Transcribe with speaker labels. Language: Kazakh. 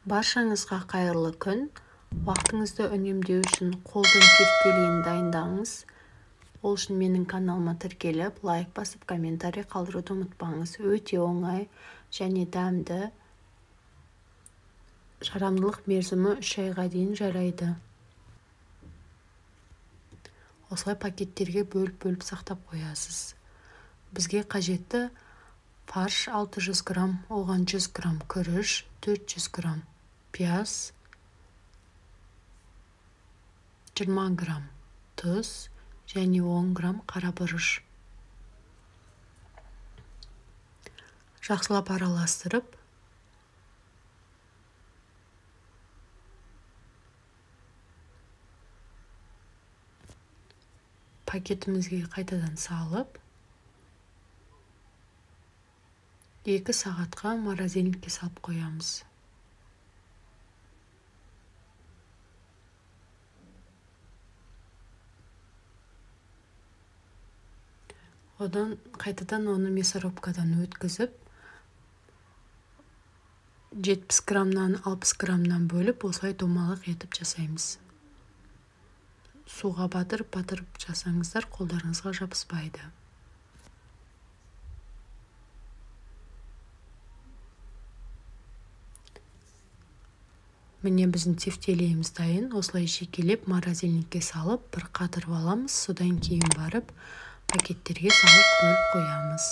Speaker 1: Баршаңызға қайырлы күн. Уақытыңызды үнемдеу үшін қолдан тефтелейін дайындаңыз. Ол үшін менің каналыма тіркеліп, лайк басып, комментарий қалдыруды ұмытпаңыз. Өте оңай және дәмді. Жарамдылық мерзімі 3 айға дейін жарайды. Осылай пакеттерге бөліп сақтап қоясыз. Бізге қажетті фарш 600 грамм, оған 100 грамм күріш, 400 грамм пияз, 20 грамм тұз және 10 грамм қара бұрыш. Жақсылап араластырып, пакетімізге қайтадан салып, 2 сағатқа морозильникке салып қоямыз. Одан қайтадан оны мясорубкадан өткізіп, 70 граммнан 60 граммнан бөліп, осылай домалақ етіп жасаймыз. Суға батырып жасаңыздар, қолдарыңызға жабыспайды. Міне біздің тефтелейіміз дайын. Осылай жекелеп морозильникке салып, бір қатырып аламыз. Содан кейін барып пакеттерге салып бөліп қоямыз.